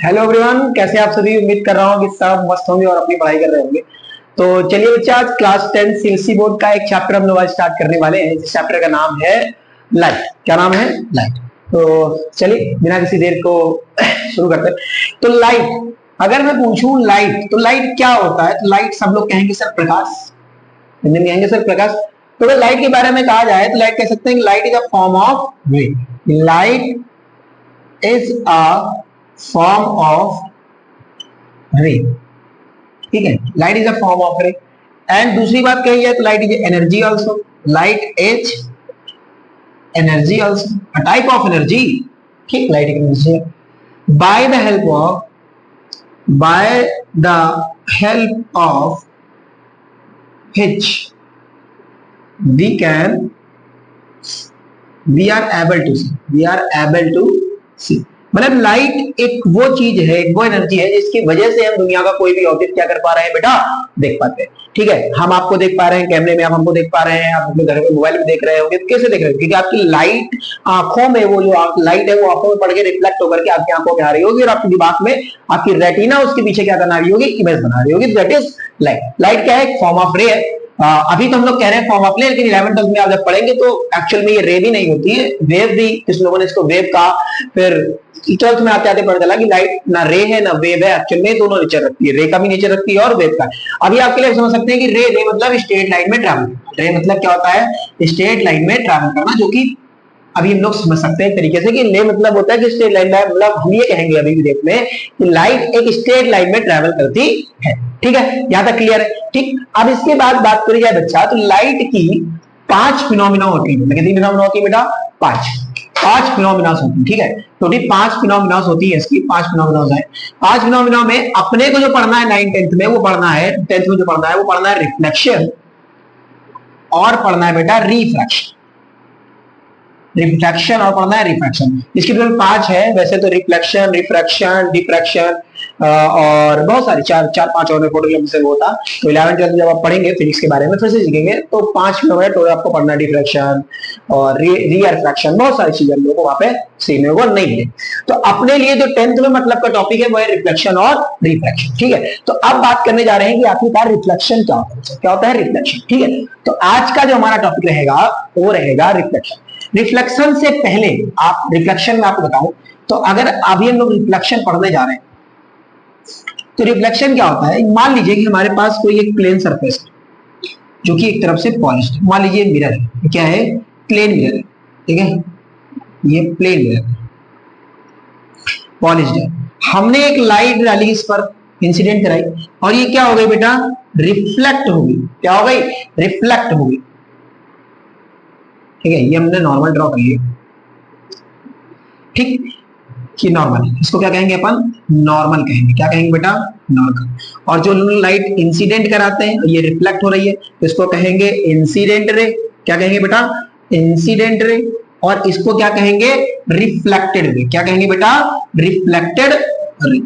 Hello everyone, कैसे आप सभी। उम्मीद कर रहा हूँ कि सब मस्त होंगे और अपनी पढ़ाई कर रहे होंगे। तो चलिए बच्चा, आज क्लास 10 सीएससी बोर्ड का एक चैप्टर हम लोग आज स्टार्ट करने वाले हैं। इस चैप्टर का नाम है लाइट। क्या नाम है? लाइट। तो चलिए बिना किसी देर को शुरू करते हैं। तो लाइट, अगर मैं पूछूं लाइट, तो लाइट क्या होता है? तो लाइट सब लोग कहेंगे सर प्रकाश, हिंदी में कहेंगे सर प्रकाश। तो लाइट के बारे में कहा जाए तो लाइट कह सकते हैं कि light is a form of रे। Light is a form of रे, ठीक है। Light is a form of रे। एंड दूसरी बात कही जाए तो light is energy also. Light is energy also, a type of energy, ठीक। लाइट एक एनर्जी है। By the help of which we are able to see। मतलब लाइट एक वो चीज है, एक वो एनर्जी है जिसकी वजह से हम दुनिया का कोई भी ऑब्जेक्ट क्या कर पा रहे हैं बेटा, देख पाते हैं। ठीक है, हम आपको देख पा रहे हैं कैमरे में, आप हमको देख पा रहे हैं, आप अपने घर में मोबाइल में देख रहे होंगे। कैसे देख रहे हैं? क्योंकि आपकी लाइट आंखों में, वो जो लाइट है वो आंखों में पड़ के रिफ्लेक्ट होकर के आपकी आंखों में आ रही होगी और आपके दिमाग में आपकी रेटिना उसके पीछे क्या बना रही होगी, इमेज बना रही होगी। That is light. लाइट क्या है? फॉर्म ऑफ रे है। अभी तो हम लोग कह रहे हैं फॉर्म ऑफ रे, लेकिन 11th 12th में आप जब पढ़ेंगे तो एक्चुअल में ये रे भी नहीं होती है, वेव भी। कुछ लोगों ने इसको वेव कहा, फिर 12th में आते आते पता चला कि लाइट ना रे है ना वेव है। एक्चुअल में दोनों नेचर रखती है, रे का भी नेचर रखती है और वेव का। अभी आपके लिए समझ सकते हैं कि रे मतलब स्ट्रेट लाइन में ट्रैवल। रे मतलब क्या होता है? स्ट्रेट लाइन में ट्रैवल करना, जो कि अभी हम लोग समझ सकते हैं एक तरीके से कि ले मतलब होता है कि स्ट्रेट लाइन में, मतलब हम ये कहेंगे अभी भी डेट में कि लाइट एक स्ट्रेट लाइन में ट्रैवल करती है। ठीक है, यहां तक क्लियर है? ठीक। अब इसके बाद बात करी जाए बच्चा, तो लाइट की 5 फिनोमिना होती है। कितनी फिनोमिना होती है बेटा? 5 फिनोमिना होती है। ठीक है, टोटल 5 फिनोमिना होती है इसकी। 5 फिनोमिना है। 5 फिनोमिना में अपने को जो पढ़ना है 9th 10th में, वो पढ़ना है 10th में जो पढ़ना है वो पढ़ना है रिफ्लेक्शन और पढ़ना है बेटा रिफ्रैक्शन। रिफ्लेक्शन और पढ़ना है रिफ्रैक्शन। इसकी टोटल 5 है वैसे तो, रिफ्लेक्शन, रिफ्रैक्शन, डिफ्रैक्शन और बहुत सारी 4-5 और फोटो से वो था। तो 11th 12th जब आप पढ़ेंगे फिजिक्स के बारे में फिर से सीखेंगे तो 5 में टोटल आपको पढ़ना है डिफ्रैक्शन और रिफ्रैक्शन। बहुत सारी चीजें हम लोग को वहां पे सीखने को नहीं मिले। तो अपने लिए जो 10th में मतलब का टॉपिक है वो है रिफ्लेक्शन और रिफ्रैक्शन। ठीक है, तो अब बात करने जा रहे हैं कि आखिरकार रिफ्लेक्शन क्या होता है। क्या होता है रिफ्लेक्शन? ठीक है, तो आज का जो हमारा टॉपिक रहेगा वो रहेगा रिफ्लेक्शन। रिफ्लेक्शन से पहले आप रिफ्लेक्शन में आपको बताऊं तो अगर अभी हम लोग रिफ्लेक्शन पढ़ने जा रहे हैं तो रिफ्लेक्शन क्या होता है? मान लीजिए कि हमारे पास कोई एक प्लेन सरफेस है जो कि एक तरफ से पॉलिश्ड है। मान लीजिए मिरर है। क्या है? प्लेन मिरर है। ठीक है, ये प्लेन मिरर पॉलिश्ड है। हमने एक लाइट डाली इस पर, इंसिडेंट कराई, और ये क्या हो गई बेटा? रिफ्लेक्ट हो गई। क्या हो गई? रिफ्लेक्ट हो गई। ठीक है, ये हमने नॉर्मल ड्रॉ कर लिया। ठीक, कि नॉर्मल, इसको क्या कहेंगे अपन? नॉर्मल कहेंगे। क्या कहेंगे बेटा? नॉर्मल। और जो लाइट इंसिडेंट कराते हैं, ये रिफ्लेक्ट हो रही है, तो इसको कहेंगे इंसिडेंट रे। क्या कहेंगे बेटा? Incident ray. और इसको क्या कहेंगे? Reflected ray. क्या कहेंगे बेटा? Reflected ray.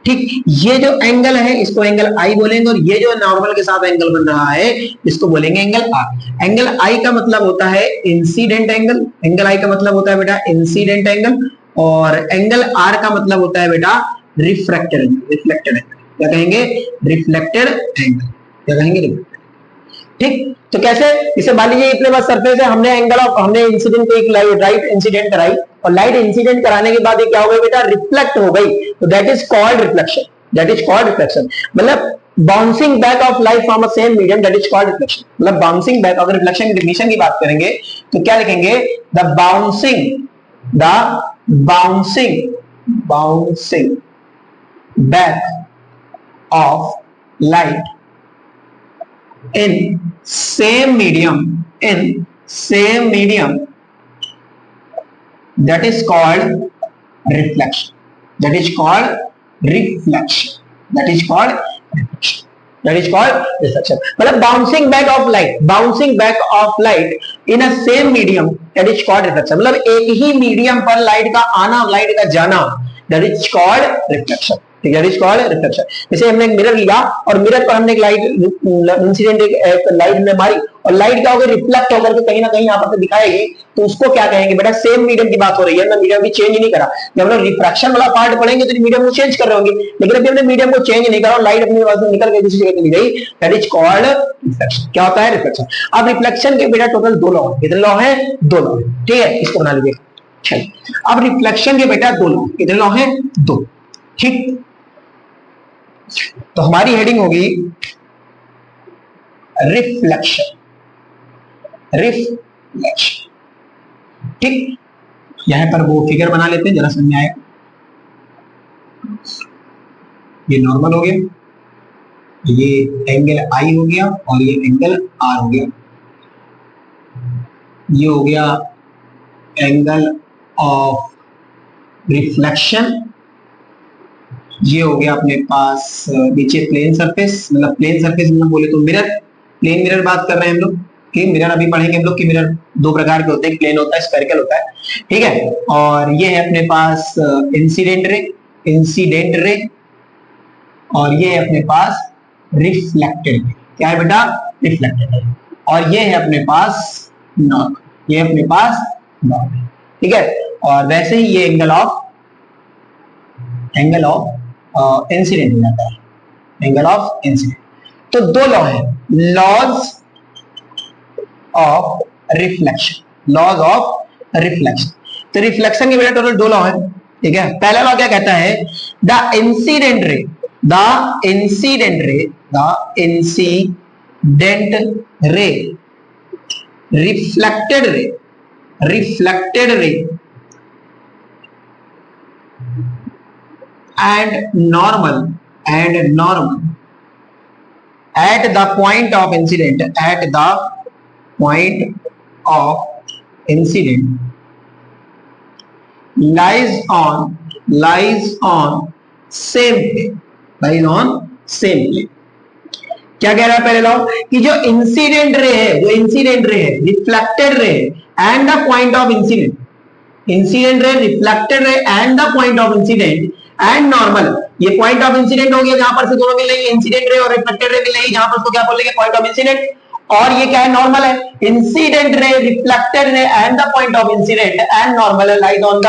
ठीक, ये जो एंगल है इसको एंगल आई बोलेंगे, और ये जो नॉर्मल के साथ एंगल बन रहा है इसको बोलेंगे एंगल आर। एंगल आई का मतलब होता है इंसिडेंट एंगल। एंगल आई का मतलब होता है बेटा इंसिडेंट एंगल, और एंगल आर का मतलब होता है बेटा रिफ्रैक्टेड एंगल। रिफ्लेक्टेड एंगल क्या कहेंगे? Reflected angle. क्या कहेंगे? ठीक, तो कैसे? इसे मान लीजिए इतने बस सरफेस है, हमने इंसिडेंट को एक लाइट इंसिडेंट कराई, और लाइट इंसिडेंट कराने के बाद ये क्या हो गई बेटा? रिफ्लेक्ट हो गई। तो that is called reflection. That is called reflection. मतलब bouncing back of light from a same medium, that is called reflection. मतलब बाउंसिंग बैक, अगर रिफ्लेक्शन की डेफिनेशन की बात करेंगे तो क्या लिखेंगे? The bouncing back of light in same medium that is called reflection. That is called reflection. मतलब bouncing back of light in a same medium, that is called reflection. मतलब एक ही मीडियम पर लाइट का आना, लाइट का जाना, that is called reflection. ठीक है, रिफ्लेक्शन। जैसे हमने एक मिरर लिया और मिरर पर हमने एक लाइट इंसिडेंट, एक लाइट ने मारी, और लाइट क्या होगी, रिफ्लेक्ट होकर के कहीं ना कहीं यहाँ पर दिखाएगी, तो उसको क्या कहेंगे बेटा, सेम मीडियम की बात हो रही है ना, मीडियम भी चेंज नहीं करा। जब हम लोग रिफ्रैक्शन वाला पार्ट पढ़ेंगे तो मीडियम को चेंज कर रहे होंगे, लेकिन अभी हमने मीडियम को चेंज नहीं करा, लाइट अपनी वजह से निकल के दूसरी जगह चली गई, दैट इज कॉल्ड रिफ्लेक्शन। क्या होता है, रिफ्लेक्शन। अब रिफ्लेक्शन के बेटा टोटल 2 लॉ है, कितने लॉ है, 2 लॉ है, ठीक है, इसको बना लीजिए। चलिए अब रिफ्लेक्शन के बेटा 2 लॉ, कितने लॉ है, 2, ठीक। तो हमारी हेडिंग होगी रिफ्लेक्शन, रिफ्लेक्शन, ठीक। यहां पर वो फिगर बना लेते हैं, जरा समझ में आएगा। ये नॉर्मल हो गया, ये एंगल आई हो गया और ये एंगल आर हो गया, ये हो गया एंगल ऑफ रिफ्लेक्शन, ये हो गया अपने पास नीचे प्लेन सरफेस, मतलब प्लेन सरफेस मतलब बोले तो मिरर, प्लेन मिरर बात कर रहे हैं हम लोग कि मिरर अभी पढ़ेंगे हम लोग कि मिरर 2 प्रकार के होते हैं, प्लेन होता है, स्फेरिकल होता है, ठीक है। और ये है अपने पास इंसिडेंट रे, इंसिडेंट रे, और ये है अपने पास रिफ्लेक्टेड रे। क्या है बेटा, रिफ्लेक्टेड रे। और ये है अपने पास नॉर्मल, ये है अपने पास नॉर्मल, ठीक है। और वैसे ही ये एंगल ऑफ इंसिडेंट हो जाता है, एंगल ऑफ इंसिडेंट। तो 2 लॉ है, laws of reflection, laws of reflection. तो रिफ्लेक्शन के बेटा टोटल 2 लॉ है, ठीक है। पहला लॉ क्या कहता है, the incident ray, the incident ray, the incident ray, reflected रे, रिफ्लेक्टेड रे and normal at the point of incident, at the point of incident lies on same plane, lies on same plane। क्या कह रहा है पहले law, कि जो incident ray है, जो इंसिडेंट रे है, reflected ray and the point of incident, incident ray, reflected ray and the point of incident and normal, ये पॉइंट ऑफ इंसिडेंट हो गया जहां पर से दोनों मिल रही है, इंसिडेंट रे और रिफ्लेक्टेड रे मिल रही है, जहां पर उसको क्या बोल रहे हैं, पॉइंट ऑफ इंसिडेंट। और ये क्या है, नॉर्मल है, incident ray, reflected ray and the point of incident and normal lies on the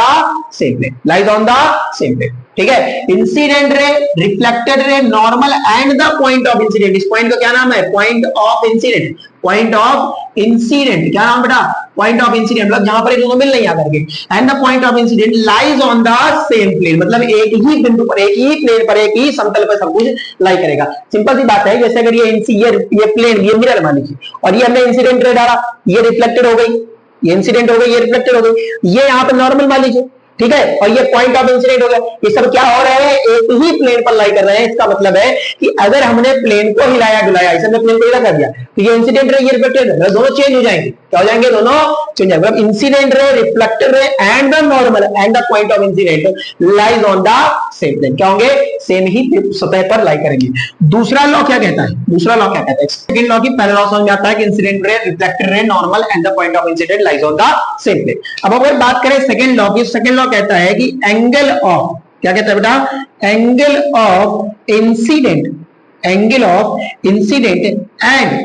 same plane, lies on the same plane, ठीक है। Incident ray, reflected ray, normal and the point of incident, इस point का क्या नाम है, point of incident, point of incident, क्या नाम बेटा, पॉइंट ऑफ इंसिडेंट, मतलब जहां पर दोनों मिल रही है करके, and the point of incident lies on the same plane, मतलब एक ही बिंदु पर, एक ही प्लेन पर, एक ही समतल पर सब कुछ लाई करेगा। सिंपल सी बात है, जैसे अगर ये प्लेन, ये मिरर मान लीजिए, और ये हमने इंसिडेंट रे डाला, ये रिफ्लेक्टेड हो गई, ये इंसिडेंट हो गई, ये रिफ्लेक्टेड हो गई, ये यहाँ पर नॉर्मल मान लीजिए, ठीक है, और ये पॉइंट ऑफ इंसिडेंट हो गया, ये सब क्या हो रहे हैं, एक ही प्लेन पर लाई कर रहे हैं। इसका मतलब है कि अगर हमने प्लेन को हिलाया डुलाया, इसे हमने प्लेन को हिला कर दिया, तो ये इंसिडेंट रे, ये रिफ्लेक्टेड रे, दोनों चेंज हो जाएंगे, क्या हो जाएंगे, दोनों चेंज हो जाएंगे। मतलब incident ray, reflected ray and the normal and the point of incident lies on the same plane, क्या होंगे, सेम ही सतह पर लाई करेंगे। दूसरा लॉ क्या कहता है, दूसरा लॉ क्या कहता है, सेकंड लॉ की पहला लॉ समझ में आता है कि incident ray, reflected ray, normal and the point of incident lies on the same plane. अब अगर बात करें सेकंड लॉ की, सेकंड लॉ कहता है कि एंगल ऑफ, क्या कहता है बेटा, angle of incident, angle of incident and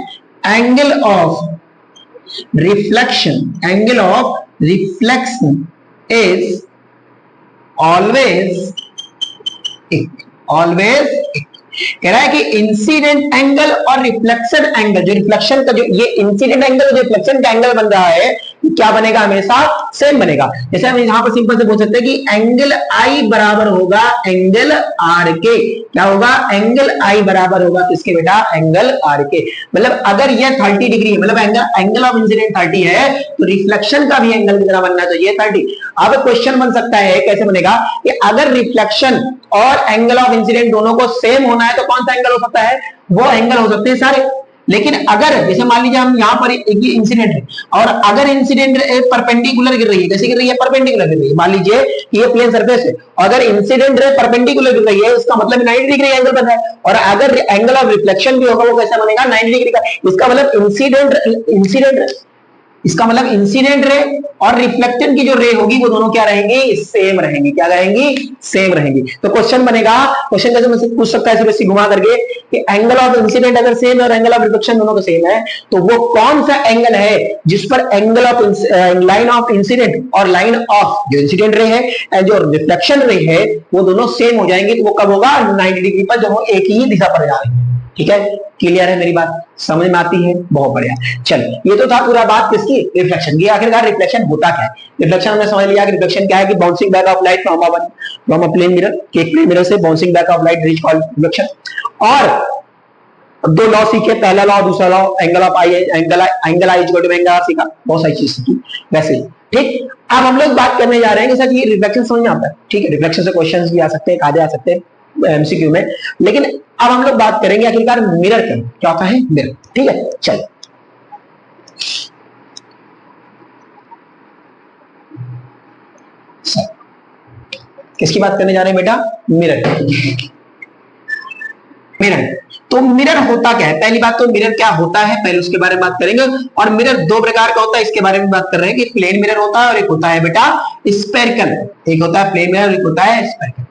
angle of reflection, angle of reflection is always equal. कह रहा है कि इंसिडेंट एंगल और रिफ्लेक्शन एंगल, जो रिफ्लेक्शन का जो ये इंसिडेंट एंगल जो रिफ्लेक्शन का एंगल बन रहा है, क्या बनेगा, हमेशा सेम बनेगा। जैसे हम यहां पर सिंपल से बोल सकते हैं कि एंगल आई बराबर होगा एंगल आर के, क्या होगा, एंगल आई बराबर होगा किसके बेटा, एंगल आर के। मतलब अगर ये 30 डिग्री है, मतलब एंगल ऑफ इंसिडेंट 30 है, तो रिफ्लेक्शन का भी एंगल कितना बनना चाहिए, 30। अब क्वेश्चन बन सकता है, कैसे बनेगा, कि अगर रिफ्लेक्शन और एंगल ऑफ इंसिडेंट दोनों को सेम होना है, तो कौन सा एंगल हो सकता है, वो एंगल हो सकते हैं सारे। लेकिन अगर जैसे मान लीजिए हम यहाँ पर एक इंसिडेंट है, और अगर इंसिडेंट परपेंडिकुलर गिर रही है, कैसे गिर रही है, परपेंडिकुलर गिर रही है, मान लीजिए कि ये प्लेन सरफेस है, अगर इंसिडेंट रे परपेंडिकुलर गिर रही है, इसका मतलब 90 डिग्री एंगल बन रहा है। और अगर एंगल ऑफ रिफ्लेक्शन भी होगा, वो कैसा बनेगा, 90 डिग्री का। इसका मतलब इंसिडेंट इसका मतलब इंसिडेंट रे और रिफ्लेक्टेड की जो रे होगी वो दोनों क्या रहेंगी, सेम रहेंगी। क्या रहेंगी, सेम रहेंगी। तो क्वेश्चन बनेगा, क्वेश्चन कैसे मुझसे पूछ सकता है ऐसे घुमा करके कि एंगल ऑफ इंसिडेंट अगर सेम है और एंगल ऑफ रिफ्लेक्शन दोनों का सेम है तो वो कौन सा एंगल है जिस पर angle of line of incident और लाइन ऑफ जो इंसिडेंट रे है एंड जो रिफ्लेक्शन रे है वो दोनों सेम हो जाएंगे। तो वो कब होगा, 90 डिग्री पर, जब वो एक ही दिशा पर जा रही है। ठीक है, क्लियर है मेरी बात, समझ में आती है, बहुत बढ़िया। चल, ये तो था पूरा बात किसकी, रिफ्लेक्शन की। आखिरकार रिफ्लेक्शन होता क्या है? रिफ्लेक्शन हमने समझ लिया कि रिफ्लेक्शन क्या है कि bouncing back of light from a plane mirror, एक प्लेन मिरर से bouncing back of light is called reflection. और दो लॉ सीखे, पहला लॉ, दूसरा law, angle of I, angle I is equal to angle of सीखा, बहुत सारी चीज सीखी वैसे। ठीक, अब हम लोग बात करने जा रहे हैं कि सर ये रिफ्लेक्शन समझ में आता है। ठीक है, रिफ्लेक्शन से क्वेश्चंस भी आ सकते हैं, काजे आ सकते हैं एमसीक्यू में, लेकिन अब हम लोग बात करेंगे आखिरकार मिरर क्या होता है, मिरर। ठीक है, चल किसकी बात करने जा रहे हैं बेटा, मिरर। मिरर, तो मिरर होता क्या है? पहली बात तो मिरर क्या होता है पहले उसके बारे में बात करेंगे। और मिरर दो प्रकार का होता है, इसके बारे में बात कर रहे हैं कि प्लेन मिरर होता है और एक होता है बेटा स्फेरिकल। एक होता है प्लेन मिरर, एक होता है स्फेरिकल।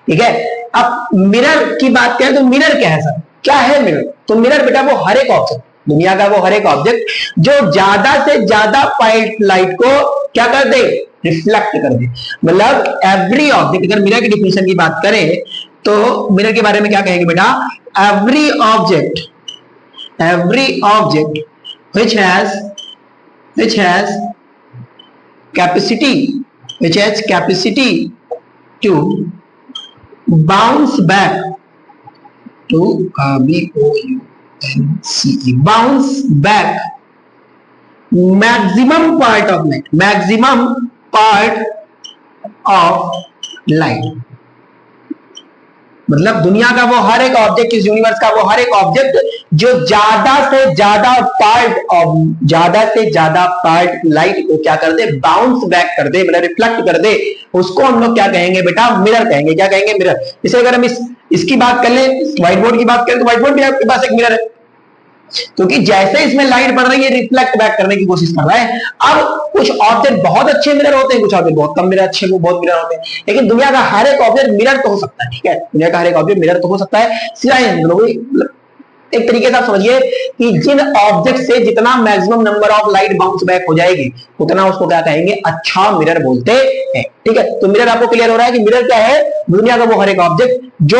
ठीक है, अब मिरर की बात करें तो मिरर क्या है सर, क्या है मिरर? तो मिरर बेटा वो हर एक ऑब्जेक्ट, दुनिया का वो हर एक ऑब्जेक्ट जो ज्यादा से ज्यादा लाइट को क्या कर दे, रिफ्लेक्ट कर दे। मतलब एवरी ऑब्जेक्ट, अगर मिरर की डिफिनेशन की बात करें तो मिरर के बारे में क्या कहेंगे बेटा, every object which has capacity to bounce back to bounce back maximum part of light। मतलब दुनिया का वो हर एक ऑब्जेक्ट, इस यूनिवर्स का वो हर एक ऑब्जेक्ट जो ज्यादा से ज्यादा पार्ट लाइट को क्या कर दे, बाउंस बैक कर दे, मतलब रिफ्लेक्ट कर दे, उसको हम लोग क्या कहेंगे बेटा, मिरर कहेंगे। क्या कहेंगे, मिरर। इसे अगर हम इसकी बात कर ले, व्हाइट बोर्ड की बात करें तो व्हाइट बोर्ड भी आपके पास एक मिरर है, क्योंकि जैसे इसमें लाइट पड़ रही है रिफ्लेक्ट बैक करने की कोशिश कर रहा है। अब कुछ ऑब्जेक्ट बहुत अच्छे मिरर होते हैं, कुछ ऑब्जेक्ट बहुत कम मिरर, अच्छे वो बहुत मिरर होते हैं, लेकिन दुनिया का हर एक ऑब्जेक्ट मिरर तो हो सकता है। ठीक है, दुनिया का हर एक ऑब्जेक्ट मिरर तो हो सकता है, सिवाय एक तरीके से आप समझिए कि जिन ऑब्जेक्ट से जितना maximum number of light bounce back हो जाएगी उतना उसको क्या कहेंगे, अच्छा मिरर बोलते हैं। ठीक है, तो मिरर आपको क्लियर हो रहा है कि मिरर क्या है, दुनिया का वो हर एक ऑब्जेक्ट जो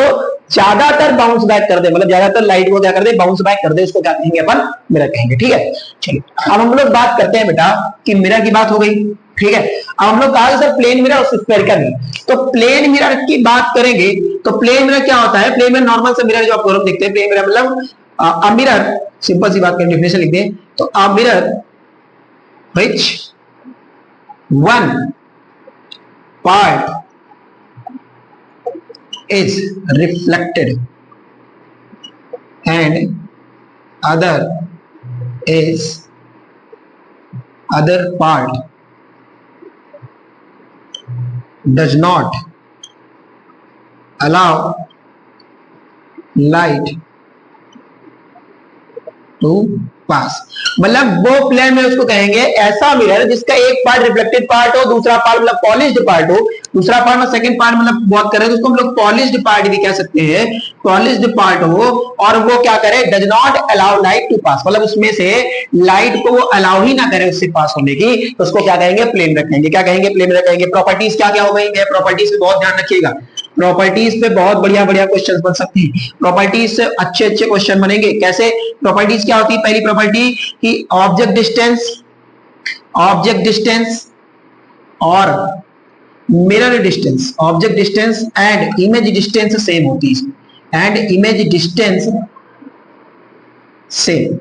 ज्यादातर बाउंस बैक कर दे, मतलब ज्यादातर लाइट को क्या कर दे, बाउंस बैक कर दे, उसको क्या कहेंगे, अपन मिरर कहेंगे। ठीक है, चलिए अब हम लोग बात करते हैं बेटा कि मिरर की बात हो गई। ठीक है, अब हम लोग कहा सर प्लेन मिरर और स्फेरिकल मिरर। तो प्लेन मिरर की बात करेंगे तो प्लेन मिरर क्या होता है, प्लेन मिरर नॉर्मल से मिरर जो आप देखते हैं, प्लेन मिरर मतलब a mirror, सिंपल सी बात करें, डेफिनेशन लिख दें तो a mirror which one part is reflected and other part does not allow light to पास। मतलब वो प्लेन में उसको कहेंगे ऐसा मिरर जिसका एक पार्ट रिफ्लेक्टेड पार्ट हो, दूसरा पार्ट मतलब पॉलिश्ड पार्ट हो, दूसरा पार्ट में सेकंड पार्ट मतलब बात करें तो उसको हम लोग पॉलिश्ड पार्ट भी कह सकते हैं, पॉलिश्ड पार्ट हो और वो क्या करे, does not allow light to पास, मतलब उसमें से लाइट को वो अलाउ ही ना करे उससे पास होने की, तो उसको क्या कहेंगे, प्लेन मिरर कहेंगे। क्या कहेंगे, प्लेन मिरर कहेंगे। प्रॉपर्टीज क्या क्या हो गई है, प्रॉपर्टीज पे बहुत ध्यान रखिएगा, प्रॉपर्टीज पे बहुत बढ़िया बढ़िया क्वेश्चंस बन सकते हैं, प्रॉपर्टीज से अच्छे अच्छे क्वेश्चन बनेंगे। कैसे, प्रॉपर्टीज क्या होती है, पहली प्रॉपर्टी कि ऑब्जेक्ट डिस्टेंस और mirror distance, object distance and image distance same होती है, एंड इमेज डिस्टेंस सेम।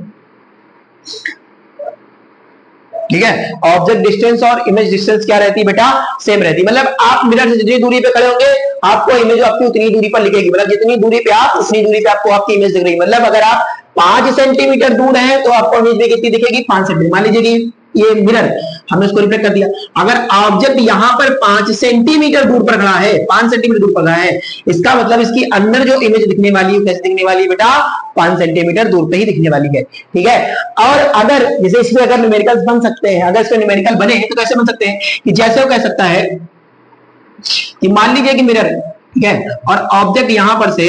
ठीक है, ऑब्जेक्ट डिस्टेंस और इमेज डिस्टेंस क्या रहती है बेटा, सेम रहती है। मतलब आप मिरर से जितनी दूरी पे खड़े होंगे आपको इमेज आपकी उतनी दूरी पर लिखेगी, मतलब जितनी दूरी पे आप उतनी दूरी पे आपको आपकी इमेज दिख रही है। मतलब अगर आप 5 सेंटीमीटर दूर हैं तो आपको इमेज में कितनी दिखेगी, 5 सेंटीमीटर मान लीजिए। ये मिरर, हमने उसको रिफ्लेक्ट कर दिया। अगर ऑब्जेक्ट यहां पर 5 सेंटीमीटर दूर पर खड़ा है, 5 सेंटीमीटर दूर पर खड़ा है, इसका मतलब इसकी अंदर जो इमेज दिखने वाली है कैसे दिखने वाली है बेटा, 5 सेंटीमीटर दूर पे ही दिखने वाली है, ठीक है। और अगर जैसे इसमें अगर न्यूमेरिकल्स बन सकते हैं, अगर इसके न्यूमेरिकल बने तो कैसे बन सकते हैं कि जैसे वो कह सकता है कि मान लीजिए कि मिरर है, ठीक है, और ऑब्जेक्ट यहां पर से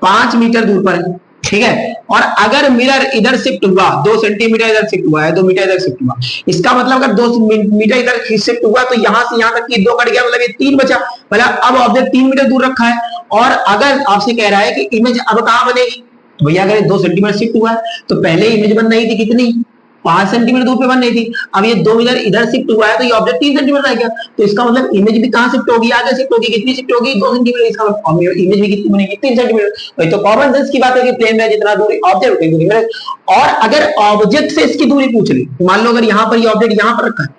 5 मीटर दूर पर है, ठीक है, और अगर मिरर इधर शिफ्ट हुआ, 2 सेंटीमीटर इधर शिफ्ट हुआ है, 2 मीटर इधर शिफ्ट हुआ, इसका मतलब अगर 2 मीटर इधर शिफ्ट हुआ तो यहां से यहां तक की 2 कट गया, मतलब ये 3 बचा, मतलब अब ऑब्जेक्ट 3 मीटर दूर रखा है। और अगर आपसे कह रहा है कि इमेज अब कहां बनेगी, तो भैया अगर 2 सेंटीमीटर शिफ्ट हुआ है तो पहले इमेज बन रही थी कितनी, 5 सेंटीमीटर दूर पे बन रही थी, अब ये 2 मीटर इधर शिफ्ट हुआ है तो ये ऑब्जेक्ट 3 सेंटीमीटर रह गया, तो इसका मतलब इमेज भी कहां शिफ्ट होगी, आगे शिफ्ट होगी, कितनी शिफ्ट होगी, 2 सेंटीमीटर, इसका इमेज भी कितनी बनेगी, 3 सेंटीमीटर। भाई तो कॉमन सेंस की बात है कि प्लेन में जितना दूरी ऑब्जेक्ट उतनी दूरी मिरर। और अगर ऑब्जेक्ट से इसकी दूरी पूछ ली, मान लो अगर यहां पर ये ऑब्जेक्ट यहां पर रखा है,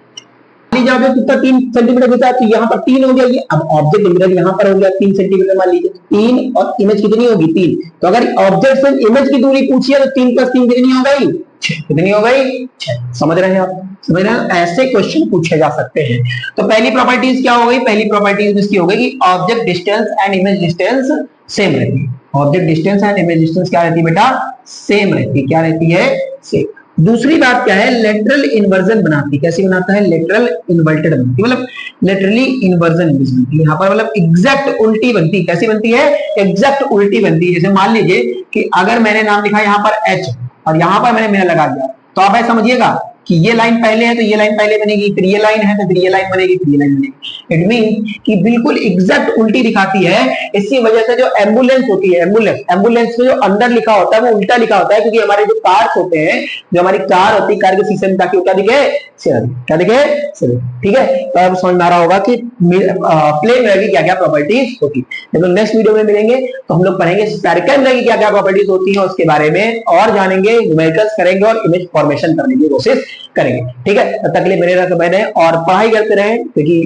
ऑब्जेक्ट कितना 3 सेंटीमीटर होता है, तो यहाँ पर 3 हो गया ये, अब ऑब्जेक्ट मिरर यहाँ पर हो गया 3 सेंटीमीटर, मान लीजिए 3 और इमेज कितनी होगी 3, तो अगर ऑब्जेक्ट से इमेज की दूरी पूछी है तो 3 + 3 कितनी हो गई, 6, कितनी हो गई 6। समझ रहे हैं आप, समझ रहे हैं, ऐसे क्वेश्चन पूछे जा सकते हैं। तो पहली प्रॉपर्टीज क्या हो गई, पहली प्रॉपर्टीज इसकी हो गई कि object distance and image distance same रहती है, object distance and image distance क्या रहती है बेटा, सेम रहती है, क्या रहती है, सेम। दूसरी बात क्या है, लेटरल इन्वर्जन बनाती, कैसी बनाता है, लेटरल इन्वर्टेड बनती, मतलब लेटरली इन्वर्जन इमेज बनती है यहाँ पर, मतलब एग्जैक्ट उल्टी बनती, कैसी बनती है, एग्जैक्ट उल्टी बनती है। जैसे मान लीजिए कि अगर मैंने नाम लिखा यहाँ पर H और यहाँ पर मैंने मिरर लगा दिया, तो आप ऐसा समझिएगा कि ये लाइन पहले है तो ये लाइन पहले बनेगी, फिर ये लाइन है तो फिर ये लाइन बनेगी, फिर ये लाइन बनेगी। इट मीन कि बिल्कुल एग्जैक्ट उल्टी दिखाती है। इसी वजह से जो एम्बुलेंस होती है, एम्बुलेंस में जो अंदर लिखा होता है वो उल्टा लिखा होता है, क्योंकि हमारे जो कार्स होते हैं, जो हमारी कार होती है, कार के शीशे में ताकि क्या दिखे, क्या दिखे, ठीक है। तो अब समझ में आ रहा होगा कि प्लेन मिरर की क्या क्या प्रॉपर्टीज होती है। जब नेक्स्ट वीडियो में मिलेंगे तो हम लोग पढ़ेंगे सर्कल मिरर की क्या क्या प्रॉपर्टीज होती है, उसके बारे में और जानेंगे, न्यूमेरिकल्स करेंगे और इमेज फॉर्मेशन करने की कोशिश करेंगे, ठीक है। तब तक के लिए मेरे रख बने और पढ़ाई करते रहे, क्योंकि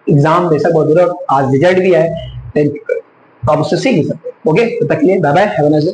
एग्जाम बेशक बहुत दूर है, आज रिजल्ट भी है तो आप उससे सीख सकते हैं। ओके, तब तक के लिए bye bye, have a nice day.